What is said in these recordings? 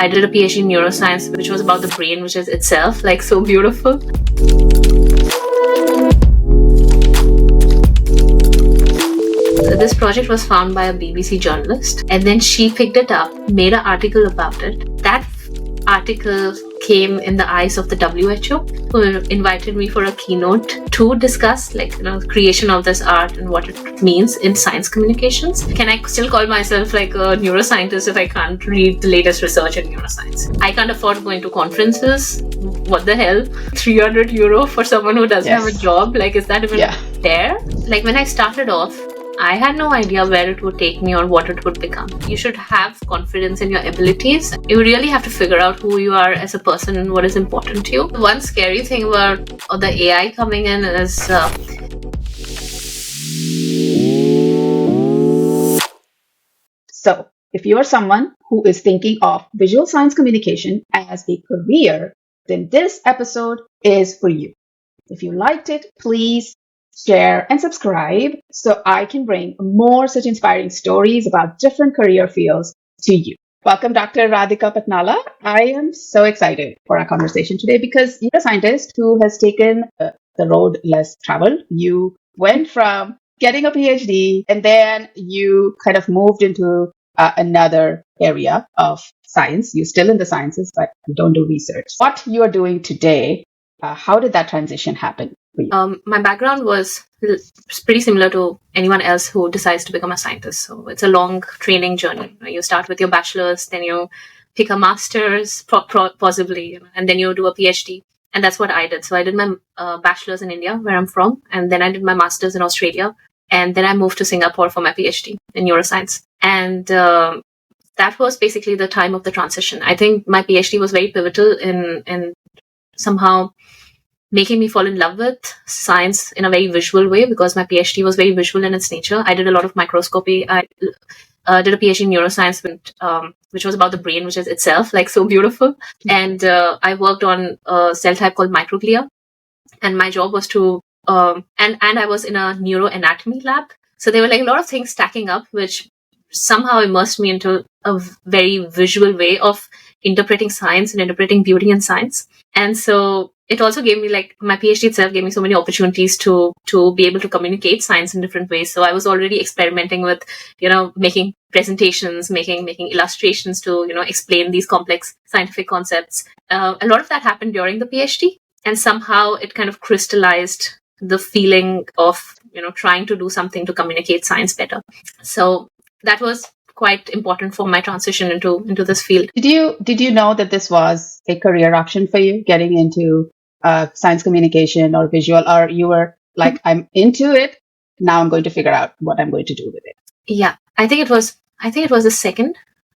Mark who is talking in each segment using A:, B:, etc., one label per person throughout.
A: I did a PhD in neuroscience, which was about the brain, which is itself like so beautiful. This project was found by a BBC journalist, and then she picked it up, made an article about it. That article came in the eyes of the WHO, who invited me for a keynote to discuss creation of this art and what it means in science communications. Can I still call myself like a neuroscientist if I can't read the latest research in neuroscience? I can't afford going to conferences. What the hell? €300 for someone who doesn't have a job? Like, is that even fair? Like, when I started off, I had no idea where it would take me or what it would become. You should have confidence in your abilities. You really have to figure out who you are as a person and what is important to you. One scary thing about the AI coming in is
B: So, if you are someone who is thinking of visual science communication as a career, then this episode is for you. If you liked it, please share and subscribe so I can bring more such inspiring stories about different career fields to you. Welcome, Dr. Radhika Patnala. I am so excited for our conversation today because you're a scientist who has taken the road less traveled. You went from getting a PhD and then you kind of moved into another area of science. You're still in the sciences, but you don't do research. What you are doing today, how did that transition happen for you?
A: My background was pretty similar to anyone else who decides to become a scientist. So it's a long training journey. You start with your bachelor's, then you pick a master's, possibly, and then you do a PhD. And that's what I did. So I did my bachelor's in India, where I'm from, and then I did my master's in Australia. And then I moved to Singapore for my PhD in neuroscience. And that was basically the time of the transition. I think my PhD was very pivotal in somehow making me fall in love with science in a very visual way, because my PhD was very visual in its nature. I did a lot of microscopy. I did a PhD in neuroscience, which was about the brain, which is itself like so beautiful. And I worked on a cell type called microglia. And my job was to, and I was in a neuroanatomy lab. So there were like a lot of things stacking up, which somehow immersed me into a very visual way of interpreting science and interpreting beauty in science. And so it also gave me, like, my PhD itself gave me so many opportunities to be able to communicate science in different ways. So I was already experimenting with, making presentations, making illustrations to, explain these complex scientific concepts. A lot of that happened during the PhD. And somehow it kind of crystallized the feeling of, trying to do something to communicate science better. So that was quite important for my transition into this field.
B: Did you know that this was a career option for you, getting into science communication or visual, or you were like, I'm into it, now I'm going to figure out what I'm going to do with it?
A: Yeah, I think it was the second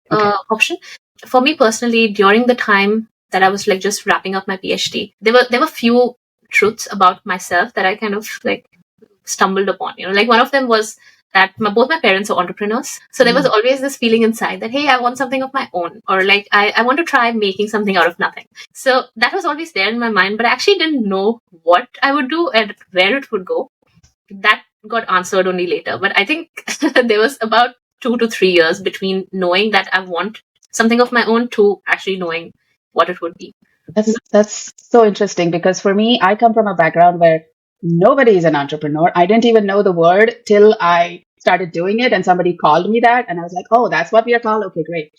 A: option. For me personally, during the time that I was like just wrapping up my PhD, there were few truths about myself that I kind of like stumbled upon. Like one of them was that both my parents are entrepreneurs. So there was always this feeling inside that, hey, I want something of my own, or like I want to try making something out of nothing. So that was always there in my mind, but I actually didn't know what I would do and where it would go. That got answered only later. But I think there was about 2 to 3 years between knowing that I want something of my own to actually knowing what it would be.
B: That's so interesting, because for me, I come from a background where nobody is an entrepreneur. I didn't even know the word till I started doing it and somebody called me that. And I was like, oh, that's what we are called? Okay, great.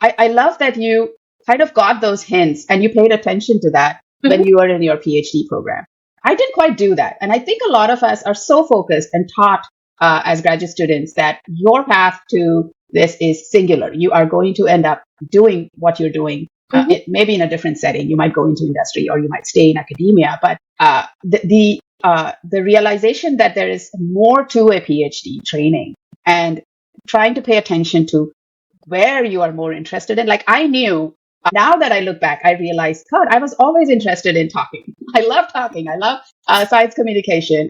B: I love that you kind of got those hints and you paid attention to that when you were in your PhD program. I didn't quite do that. And I think a lot of us are so focused and taught as graduate students that your path to this is singular. You are going to end up doing what you're doing. Maybe in a different setting. You might go into industry or you might stay in academia. But the realization that there is more to a PhD training and trying to pay attention to where you are more interested in. Like I knew, now that I look back, I realized, God, I was always interested in talking. I love talking. I love science communication.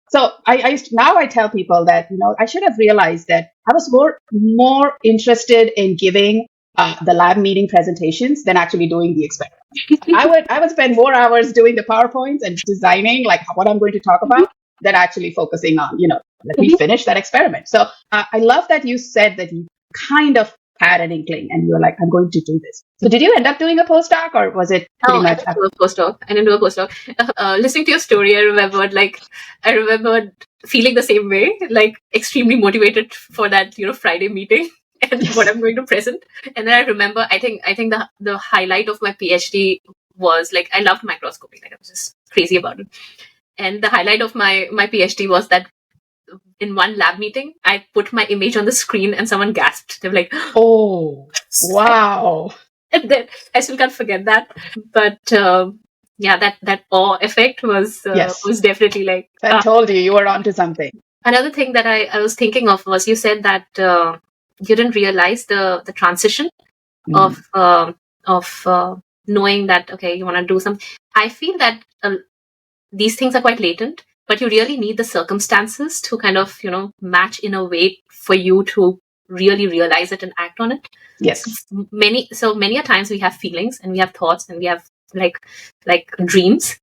B: So now I tell people that, I should have realized that I was more interested in giving the lab meeting presentations than actually doing the experiment. I would spend more hours doing the PowerPoints and designing like what I'm going to talk about than actually focusing on, let me finish that experiment. So I love that you said that you kind of had an inkling and you were like, I'm going to do this. So did you end up doing a postdoc, or was it pretty
A: Oh, I
B: much?
A: didn't do a postdoc. I didn't do a postdoc. Listening to your story, I remembered feeling the same way, like extremely motivated for that, Friday meeting and what I'm going to present. And then I remember, I think the highlight of my PhD was like, I loved microscopy. Like I was just crazy about it. And the highlight of my PhD was that in one lab meeting, I put my image on the screen and someone gasped. They were like,
B: oh, wow.
A: And then I still can't forget that. But that awe effect was definitely like.
B: I told you were onto something.
A: Another thing that I was thinking of was you said that you didn't realize the transition of knowing that, okay, you want to do something. I feel that these things are quite latent, but you really need the circumstances to kind of, match in a way for you to really realize it and act on it.
B: Yes.
A: Many a times we have feelings and we have thoughts and we have like dreams.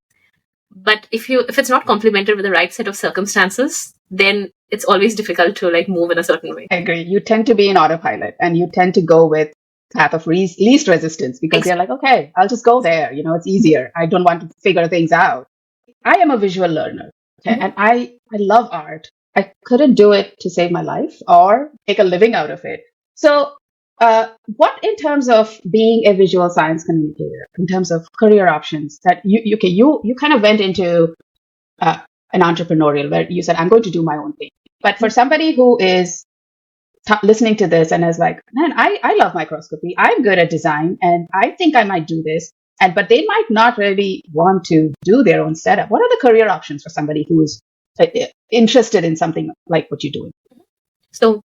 A: But if it's not complemented with the right set of circumstances, then it's always difficult to like move in a certain way.
B: I agree. You tend to be in autopilot and you tend to go with path of least resistance because you're like, okay, I'll just go there. It's easier. I don't want to figure things out. I am a visual learner, okay? And I love art. I couldn't do it to save my life or make a living out of it. So what in terms of being a visual science communicator, in terms of career options that you kind of went into an entrepreneurial where you said, I'm going to do my own thing. But for somebody who is listening to this and is like, man, I love microscopy. I'm good at design and I think I might do this. But they might not really want to do their own setup. What are the career options for somebody who is interested in something like what you're doing?
A: So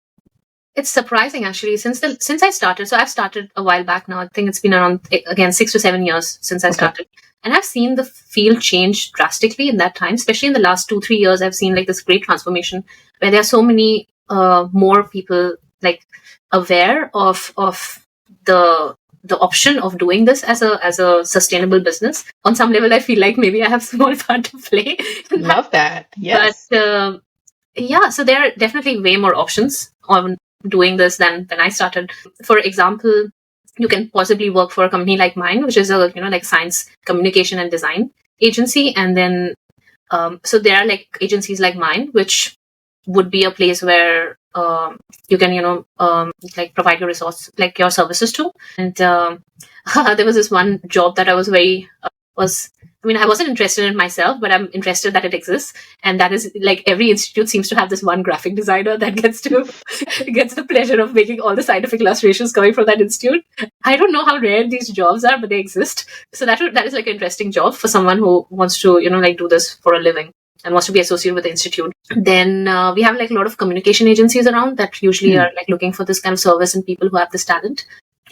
A: it's surprising actually since I started. So I've started a while back now. I think it's been around, again, 6 to 7 years since I started. And I've seen the field change drastically in that time, especially in the last 2-3 years. I've seen like this great transformation where there are so many more people like aware of the option of doing this as a sustainable business. On some level, I feel like maybe I have small part to play.
B: Love that. Yes.
A: But so there are definitely way more options on doing this than when I started. For example, you can possibly work for a company like mine, which is a like science communication and design agency, and then so there are like agencies like mine, which would be a place where you can like provide your resource, like your services to. And there was this one job that I was I wasn't interested in myself, but I'm interested that it exists. And that is like every institute seems to have this one graphic designer that gets the pleasure of making all the scientific illustrations coming from that institute. I don't know how rare these jobs are, but they exist. So that is like an interesting job for someone who wants to like do this for a living and wants to be associated with the institute. Then we have like a lot of communication agencies around that usually are like looking for this kind of service and people who have this talent.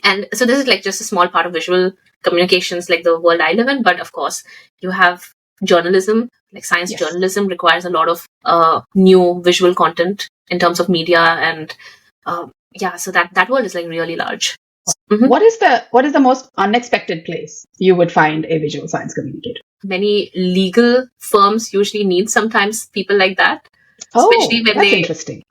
A: And so this is like just a small part of visual communications, like the world I live in. But of course, you have journalism, like science journalism requires a lot of new visual content in terms of media. And so that world is like really large.
B: Mm-hmm. What is the most unexpected place you would find a visual science communicator?
A: Many legal firms usually need sometimes people like that. Especially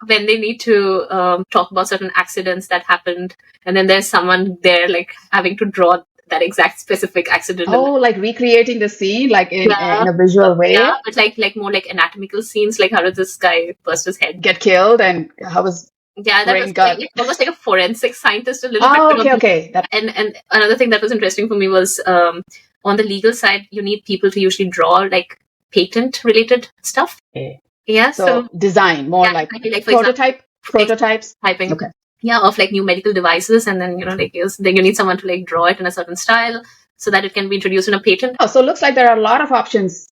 A: when they need to talk about certain accidents that happened, and then there's someone there like having to draw that exact specific accident.
B: Like recreating the scene like in a visual way.
A: Yeah, but like more like anatomical scenes, like how did this guy burst his head,
B: get killed, and how was
A: that was like, almost like a forensic scientist a little bit.
B: Okay.
A: And another thing that was interesting for me was on the legal side, you need people to usually draw like patent related stuff.
B: Okay.
A: Yeah,
B: so design more like prototypes
A: typing. Okay. Yeah, of like new medical devices, and then then you need someone to like draw it in a certain style so that it can be introduced in a patent.
B: So it looks like there are a lot of options.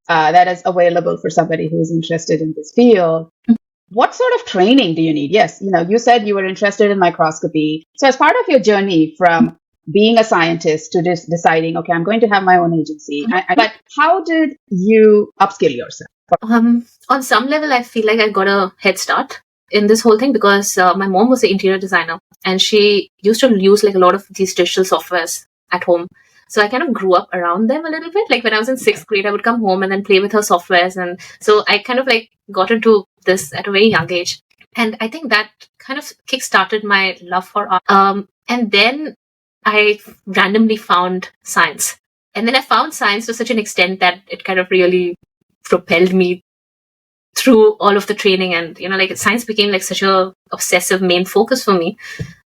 B: That is available for somebody who is interested in this field. Mm-hmm. What sort of training do you need? Yes, you said you were interested in microscopy. So as part of your journey from being a scientist to just deciding, okay, I'm going to have my own agency. Mm-hmm. But how did you upskill yourself?
A: On some level, I feel like I got a head start in this whole thing because my mom was an interior designer and she used to use like a lot of these digital softwares at home. So I kind of grew up around them a little bit. Like when I was in 6th grade, I would come home and then play with her softwares. And so I kind of like got into this at a very young age. And I think that kind of kickstarted my love for art. And then I randomly found science. And then I found science to such an extent that it kind of really propelled me through all of the training. And, like science became like such a obsessive main focus for me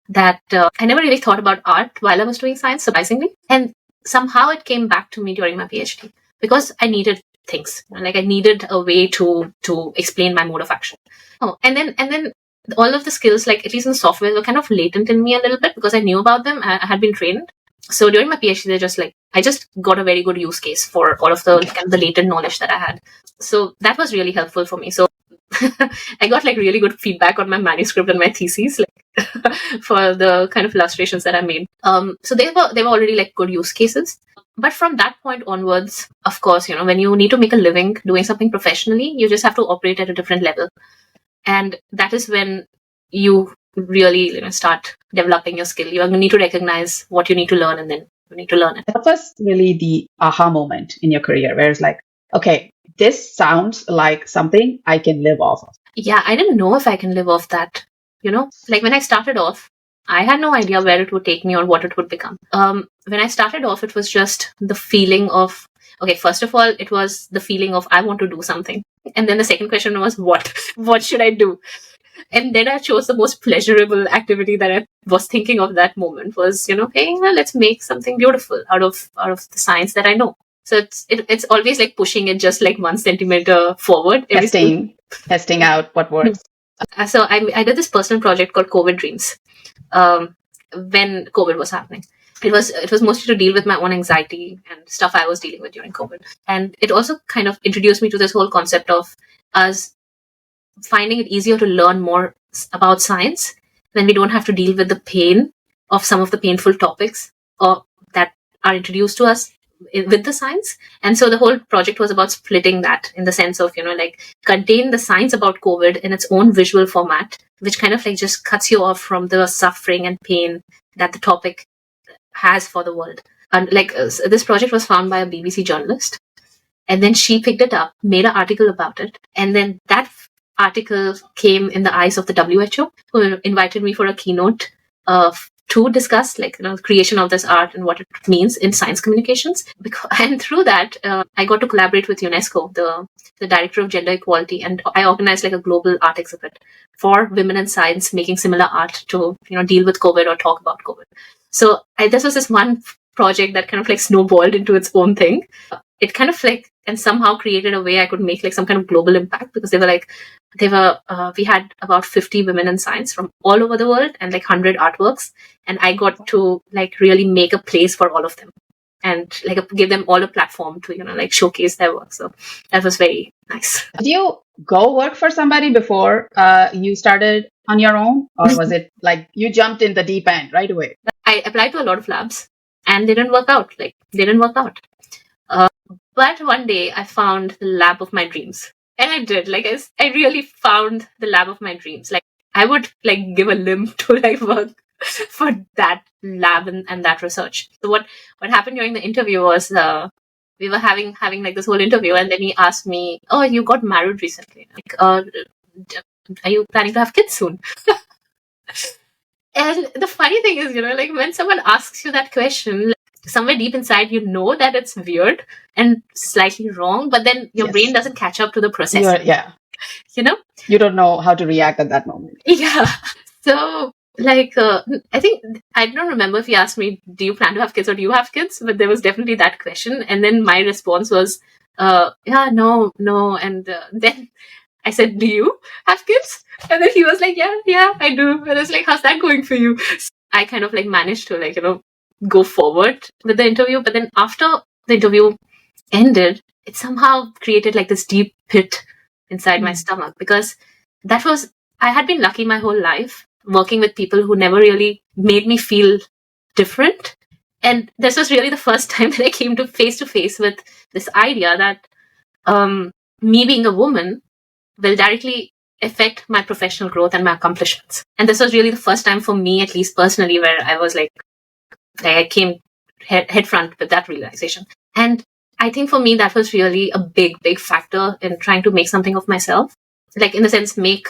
A: that I never really thought about art while I was doing science, surprisingly. And somehow it came back to me during my PhD because I needed things. Like I needed a way to explain my mode of action. Oh, and then all of the skills, like at least in the software, were kind of latent in me a little bit because I knew about them. I had been trained. So during my PhD, I just got a very good use case for all of the kind of the latent knowledge that I had. So that was really helpful for me. So I got like really good feedback on my manuscript and my theses, like for the kind of illustrations that I made. So they were already like good use cases. But from that point onwards, of course, when you need to make a living doing something professionally, you just have to operate at a different level. And that is when you really start developing your skill. You need to recognize what you need to learn, and then you need to learn it.
B: That was really the aha moment in your career where it's like, okay, this sounds like something I can live off of.
A: Yeah, I didn't know if I can live off that. Like when I started off, I had no idea where it would take me or what it would become. When I started off, it was just the feeling of, okay, first of all, it was the feeling of I want to do something. And then the second question was, what should I do? And then I chose the most pleasurable activity that I was thinking of that moment was, hey, let's make something beautiful out of the science that I know. So it's always like pushing it just like 1 centimeter forward.
B: Testing out what works.
A: So I did this personal project called COVID Dreams when COVID was happening. It was mostly to deal with my own anxiety and stuff I was dealing with during COVID. And it also kind of introduced me to this whole concept of us finding it easier to learn more about science when we don't have to deal with the pain of some of the painful topics or that are introduced to us with the science. And so the whole project was about splitting that in the sense of, like contain the science about COVID in its own visual format, which kind of like just cuts you off from the suffering and pain that the topic has for the world. And like this project was found by a BBC journalist, and then she picked it up, made an article about it, and then that article came in the eyes of the WHO, who invited me for a keynote to discuss like creation of this art and what it means in science communications. And through that, I got to collaborate with UNESCO, the director of gender equality, and I organized like a global art exhibit for women in science making similar art to deal with COVID or talk about COVID. So this was this one project that kind of like snowballed into its own thing. It kind of like and somehow created a way I could make like some kind of global impact, because we had about 50 women in science from all over the world and like 100 artworks, and I got to like really make a place for all of them and like give them all a platform to like showcase their work. So that was very nice.
B: Did you go work for somebody before you started on your own, or was it like you jumped in the deep end right away?
A: I applied to a lot of labs and they didn't work out. But one day I found the lab of my dreams. And I did. Like I really found the lab of my dreams. Like I would like give a limb to like work for that lab and that research. So what happened during the interview was we were having like this whole interview, and then he asked me, "Oh, you got married recently. Like, are you planning to have kids soon?" And the funny thing is, like when someone asks you that question, somewhere deep inside that it's weird and slightly wrong, but then your brain doesn't catch up to the process.
B: You don't know how to react at that moment.
A: Yeah. So like I think I don't remember if he asked me, do you plan to have kids or do you have kids? But there was definitely that question, and then my response was yeah, no. And then I said, do you have kids? And then he was like, yeah, I do. And I was like, how's that going for you? So I kind of like managed to like go forward with the interview. But then after the interview ended, it somehow created like this deep pit inside my stomach, because I had been lucky my whole life working with people who never really made me feel different. And this was really the first time that I came to face with this idea that me being a woman will directly affect my professional growth and my accomplishments. And this was really the first time for me, at least personally, where I was like I came head front with that realization. And I think for me, that was really a big factor in trying to make something of myself. Like in the sense, make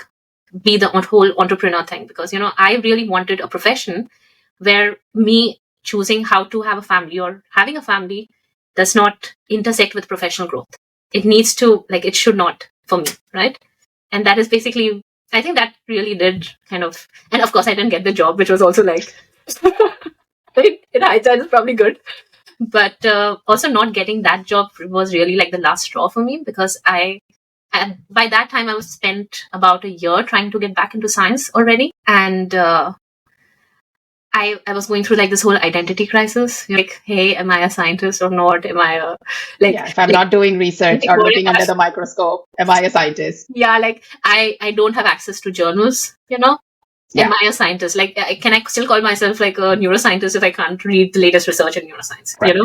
A: be the whole entrepreneur thing, because I really wanted a profession where me choosing how to have a family or having a family does not intersect with professional growth. It needs to, like, it should not for me, right? And that is basically, I think that really did kind of, and of course I didn't get the job, which was also like, in hindsight is probably good. But also not getting that job was really like the last straw for me, because by that time I was spent about a year trying to get back into science already. And I was going through like this whole identity crisis. Like, hey, am I a scientist or not? Am I a
B: if I'm not doing research or
A: what
B: looking under the microscope, am I a scientist?
A: Yeah, like I don't have access to journals, Am I a scientist? Like, can I still call myself like a neuroscientist if I can't read the latest research in neuroscience?
B: Right.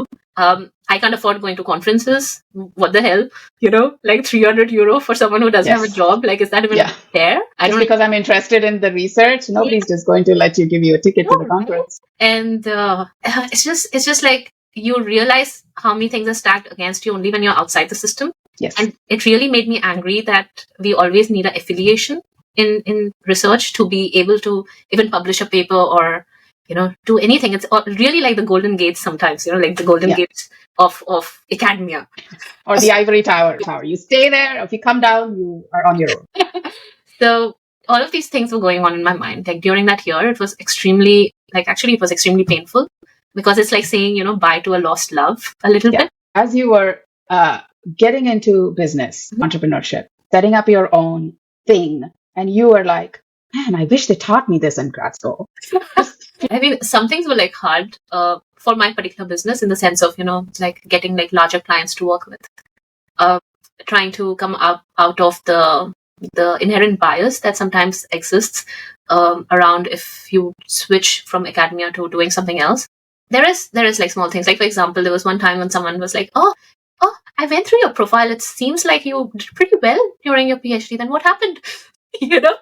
A: I can't afford going to conferences. What the hell? Like €300 for someone who doesn't have a job. Like, is that even fair?
B: Just because I'm interested in the research, nobody's just going to let you give you a ticket to the conference.
A: And it's just like you realize how many things are stacked against you only when you're outside the system.
B: Yes.
A: And it really made me angry that we always need an affiliation in research to be able to even publish a paper or do anything. It's really like the golden gates sometimes, like the golden gates of academia,
B: or the ivory tower. You stay there. If you come down, you are on your own.
A: So all of these things were going on in my mind. Like during that year, it was extremely painful, because it's like saying bye to a lost love a little bit.
B: As you were getting into business, entrepreneurship, setting up your own thing, and you were like, man, I wish they taught me this in grad school.
A: I mean, some things were like hard for my particular business, in the sense of, like getting like larger clients to work with, trying to come out of the inherent bias that sometimes exists around if you switch from academia to doing something else. There is like small things. Like, for example, there was one time when someone was like, oh, I went through your profile. It seems like you did pretty well during your PhD. Then what happened? I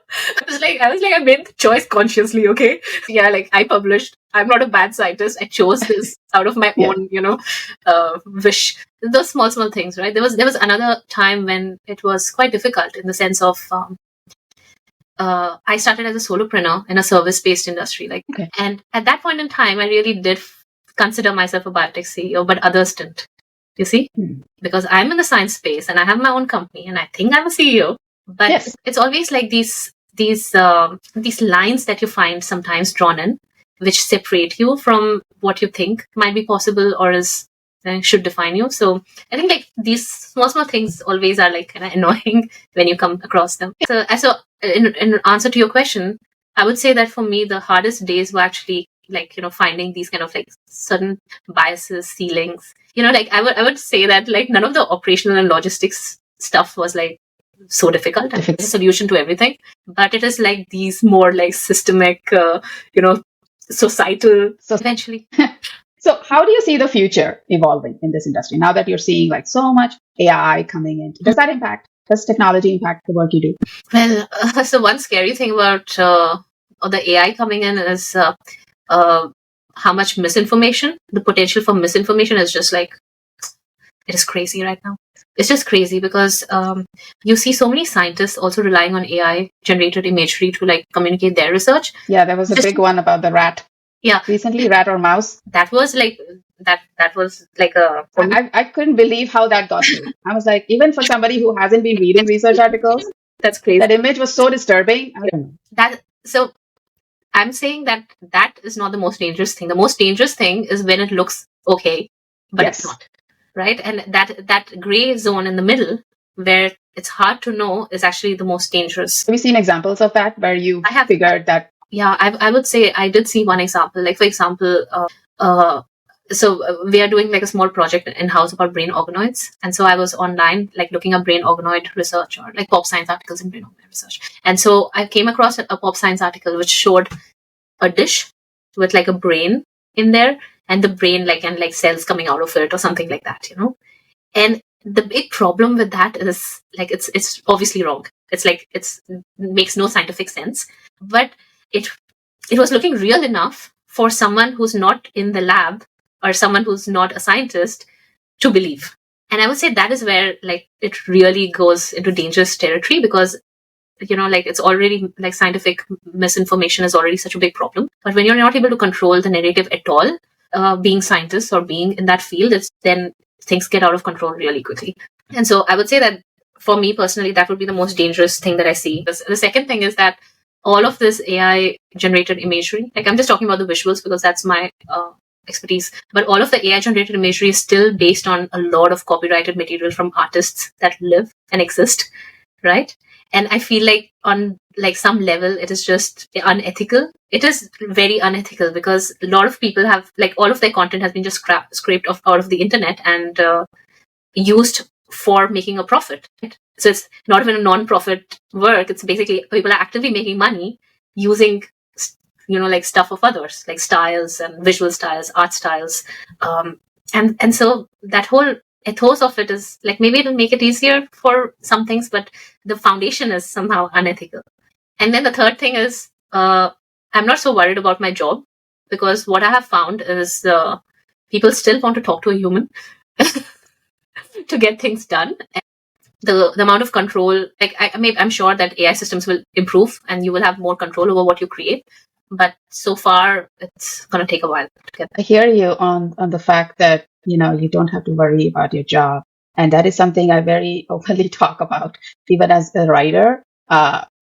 A: was like, I made the choice consciously, okay? Yeah, like I published. I'm not a bad scientist. I chose this out of my own, wish. Those small things, right? There was another time when it was quite difficult, in the sense of I started as a solopreneur in a service-based industry, and at that point in time, I really did consider myself a biotech CEO, but others didn't. You see, because I'm in the science space and I have my own company, and I think I'm a CEO. But it's always like these lines that you find sometimes drawn in, which separate you from what you think might be possible or should define you. So I think like these small things always are like kind of annoying when you come across them. So in answer to your question, I would say that for me the hardest days were actually like finding these kind of like certain biases, ceilings. Like I would say that like none of the operational and logistics stuff was like so difficult and a solution to everything, but it is like these more like systemic societal eventually.
B: So how do you see the future evolving in this industry now that you're seeing like so much AI coming in? Does technology impact the work you do?
A: Well, so one scary thing about the AI coming in is how much misinformation, the potential for misinformation is just like, it is crazy right now. It's just crazy because you see so many scientists also relying on AI generated imagery to like communicate their research.
B: Yeah, there was a big one about the rat.
A: Yeah,
B: recently, rat or mouse.
A: That was like a.
B: I couldn't believe how that got through. I was like, even for somebody who hasn't been reading research articles,
A: that's crazy.
B: That image was so disturbing. I don't know.
A: So I'm saying that is not the most dangerous thing. The most dangerous thing is when it looks okay, but it's not. Right? And that gray zone in the middle where it's hard to know is actually the most dangerous.
B: Have you seen examples of that where you figured that?
A: Yeah, I would say I did see one example. Like, for example, so we are doing like a small project in-house about brain organoids. And so I was online, like looking up brain organoid research or like pop science articles in brain organoid research. And so I came across a pop science article which showed a dish with like a brain in there, and the brain like cells coming out of it or something like that, And the big problem with that is like it's obviously wrong. It's like it makes no scientific sense, but it was looking real enough for someone who's not in the lab or someone who's not a scientist to believe. And I would say that is where like it really goes into dangerous territory, because like it's already like scientific misinformation is already such a big problem. But when you're not able to control the narrative at all, being scientists or being in that field, then things get out of control really quickly. And so I would say that for me personally, that would be the most dangerous thing that I see. The second thing is that all of this AI generated imagery, like I'm just talking about the visuals because that's my expertise, but all of the AI generated imagery is still based on a lot of copyrighted material from artists that live and exist, right? And I feel like on like some level, it is just unethical. It is very unethical because a lot of people have like all of their content has been just scraped off out of the internet and used for making a profit. Right? So it's not even a non-profit work. It's basically people are actively making money using, like stuff of others, like styles and visual styles, art styles. And so that whole ethos of it is like maybe it'll make it easier for some things, but the foundation is somehow unethical. And then the third thing is I'm not so worried about my job because what I have found is people still want to talk to a human to get things done. And the amount of control, like I'm sure that AI systems will improve and you will have more control over what you create. But so far, it's going to take a while to get there.
B: I hear you on the fact that, you don't have to worry about your job. And that is something I very openly talk about, even as a writer,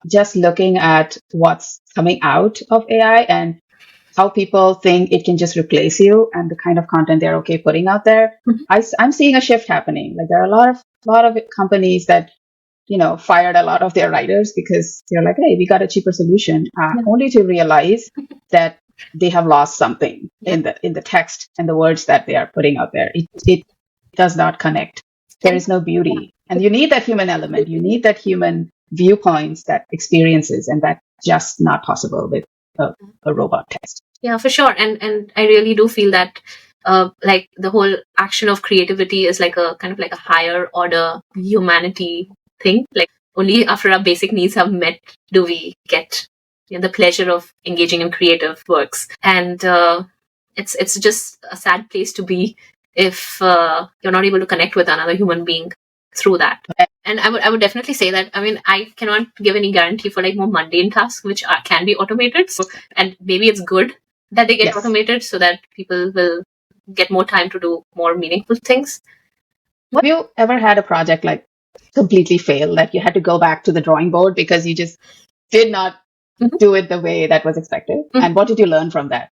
B: just looking at what's coming out of AI and how people think it can just replace you and the kind of content they're okay putting out there.
A: Mm-hmm.
B: I'm seeing a shift happening. Like there are a lot of companies that, fired a lot of their writers because they're like, hey, we got a cheaper solution, only to realize that they have lost something in the text and the words that they are putting out there. It does not connect. There is no beauty. And you need that human element. You need that human viewpoints, that experiences, and that's just not possible with a robot text.
A: Yeah, for sure. And I really do feel that like the whole action of creativity is like a kind of like a higher order humanity thing. Like only after our basic needs have met do we get the pleasure of engaging in creative works. And it's just a sad place to be if you're not able to connect with another human being through that. And I would definitely say that, I cannot give any guarantee for like more mundane tasks, which can be automated. So, and maybe it's good that they get automated so that people will get more time to do more meaningful things.
B: Have you ever had a project like completely fail, that you had to go back to the drawing board because you just did not do it the way that was expected? And what did you learn from that?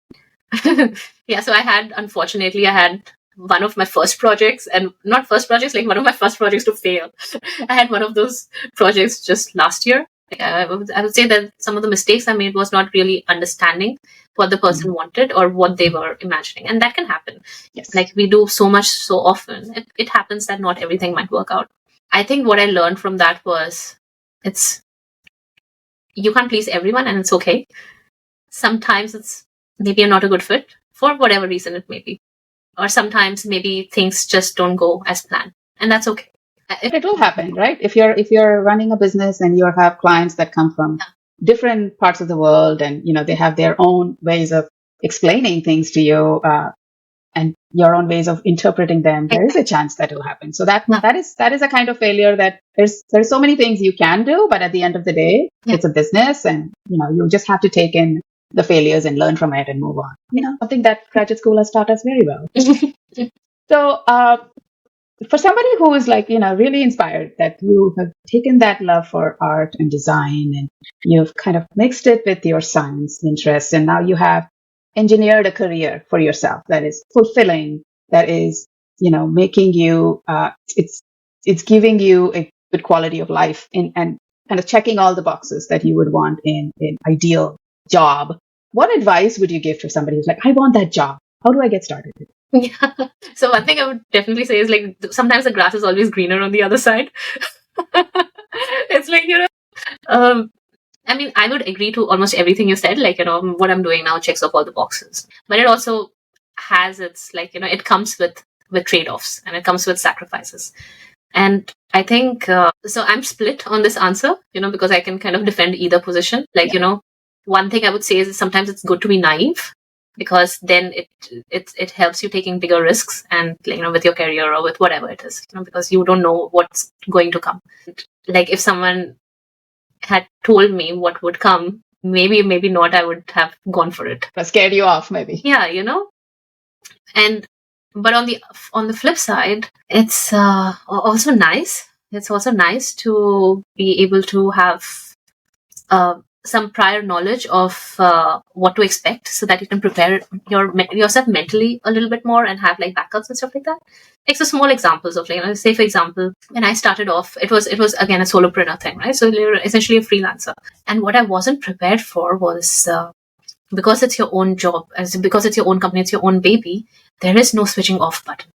A: Yeah, so unfortunately, I had one of my first projects, and not first projects, like one of my first projects to fail. I had one of those projects just last year. I would say that some of the mistakes I made was not really understanding what the person wanted or what they were imagining. And that can happen.
B: Yes.
A: Like we do so much so often. It happens that not everything might work out. I think what I learned from that was you can't please everyone and it's okay. Sometimes it's maybe you're not a good fit for whatever reason it may be. Or sometimes maybe things just don't go as planned, and that's okay.
B: It will happen, right? If you're running a business and you have clients that come from different parts of the world, and they have their own ways of explaining things to you, and your own ways of interpreting them, there is a chance that will happen. So that is a kind of failure that there's so many things you can do, but at the end of the day, it's a business, and you just have to take in the failures and learn from it and move on. Something that graduate school has taught us very well. So for somebody who is like, really inspired, that you have taken that love for art and design and you've kind of mixed it with your science interests, and now you have engineered a career for yourself that is fulfilling, that is, making you, it's giving you a good quality of life and kind of checking all the boxes that you would want in an ideal job. What advice would you give to somebody who's like, I want that job? How do I get started?
A: Yeah. So one thing I would definitely say is like sometimes the grass is always greener on the other side. It's like, I would agree to almost everything you said. Like, what I'm doing now checks off all the boxes. But it also has its, like, it comes with trade-offs and it comes with sacrifices. And I think, so I'm split on this answer, because I can kind of defend either position. Like, one thing I would say is sometimes it's good to be naive, because then it helps you taking bigger risks and, with your career or with whatever it is, because you don't know what's going to come. Like if someone had told me what would come, maybe not, I would have gone for it.
B: That scared you off, maybe.
A: Yeah, and but on the flip side, it's also nice. It's also nice to be able to have some prior knowledge of what to expect, so that you can prepare yourself mentally a little bit more and have like backups and stuff like that. Like, so small examples of, like, say for example, when I started off, it was again a solopreneur thing, right? So you're essentially a freelancer, and what I wasn't prepared for was, because it's your own job, because it's your own company, it's your own baby, there is no switching off button.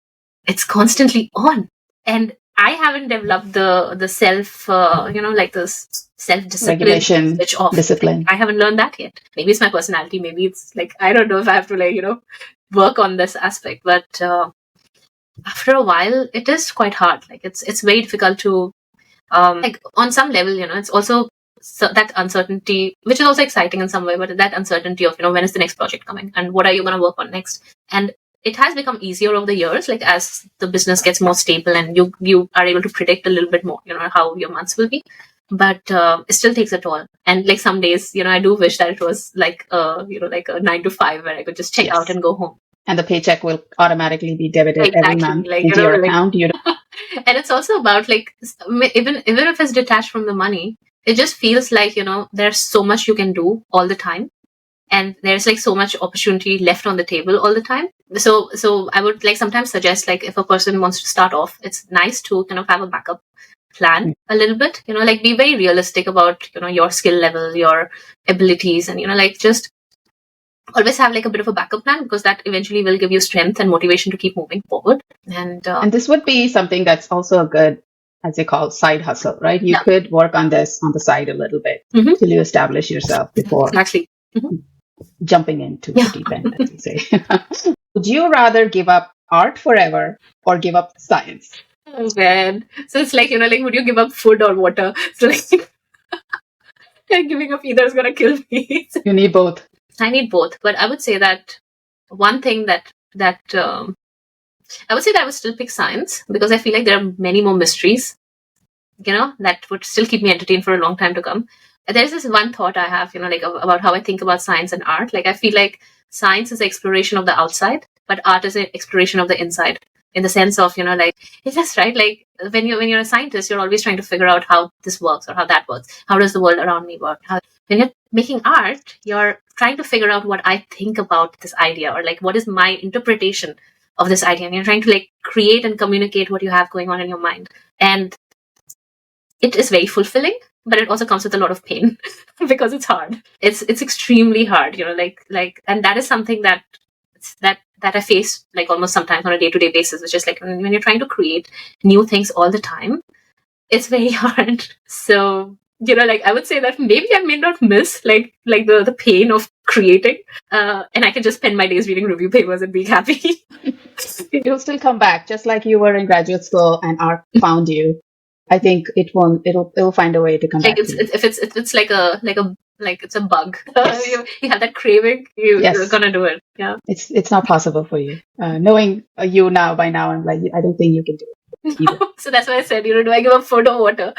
A: It's constantly on. And I haven't developed the self, like this self-discipline
B: Regulation,
A: switch off.
B: discipline.
A: Like, I haven't learned that yet. Maybe it's my personality. Maybe it's like, I don't know if I have to, like, work on this aspect. But after a while, it is quite hard. Like, it's very difficult to, like, on some level, it's also that uncertainty, which is also exciting in some way, but that uncertainty of, when is the next project coming and what are you going to work on next? And it has become easier over the years, like as the business gets more stable and you are able to predict a little bit more, how your months will be. But it still takes a toll. And like some days, I do wish that it was like, like a 9 to 5 where I could just check out and go home.
B: And the paycheck will automatically be debited every month into your account. You don't.
A: And it's also about, like, even if it's detached from the money, it just feels like, there's so much you can do all the time. And there's like so much opportunity left on the table all the time. So I would like sometimes suggest, like, if a person wants to start off, it's nice to kind of have a backup plan a little bit, like be very realistic about, your skill level, your abilities, and, like just always have like a bit of a backup plan, because that eventually will give you strength and motivation to keep moving forward. And
B: this would be something that's also a good, as they call, side hustle, right? You could work on this on the side a little bit till you establish yourself before jumping into the deep end, as you say. Would you rather give up art forever or give up science?
A: Oh man. So it's like, like, would you give up food or water? So like, giving up either is gonna kill me.
B: You need both.
A: I need both, but I would say that one thing that I would say that I would still pick science, because I feel like there are many more mysteries, that would still keep me entertained for a long time to come. There's this one thought I have, like about how I think about science and art. Like, I feel like science is the exploration of the outside, but art is an exploration of the inside. In the sense of, like, it's just right. Like, when you're a scientist, you're always trying to figure out how this works or how that works. How does the world around me work? When you're making art, you're trying to figure out what I think about this idea, or like, what is my interpretation of this idea. And you're trying to like create and communicate what you have going on in your mind. And it is very fulfilling, but it also comes with a lot of pain because it's hard. It's extremely hard, and that is something that I face like almost sometimes on a day-to-day basis. It's just like when you're trying to create new things all the time, it's very hard. So, like, I would say that maybe I may not miss like the pain of creating, and I can just spend my days reading review papers and being happy.
B: You'll still come back, just like you were in graduate school and art found you. I think it won't. It'll find a way to come
A: like
B: back.
A: If it's like it's a bug. Yes. You have that craving. You're gonna do it. Yeah.
B: It's not possible for you. Knowing you now by now, I'm like, I don't think you can do it either.
A: So that's why I said, do I give up food or water?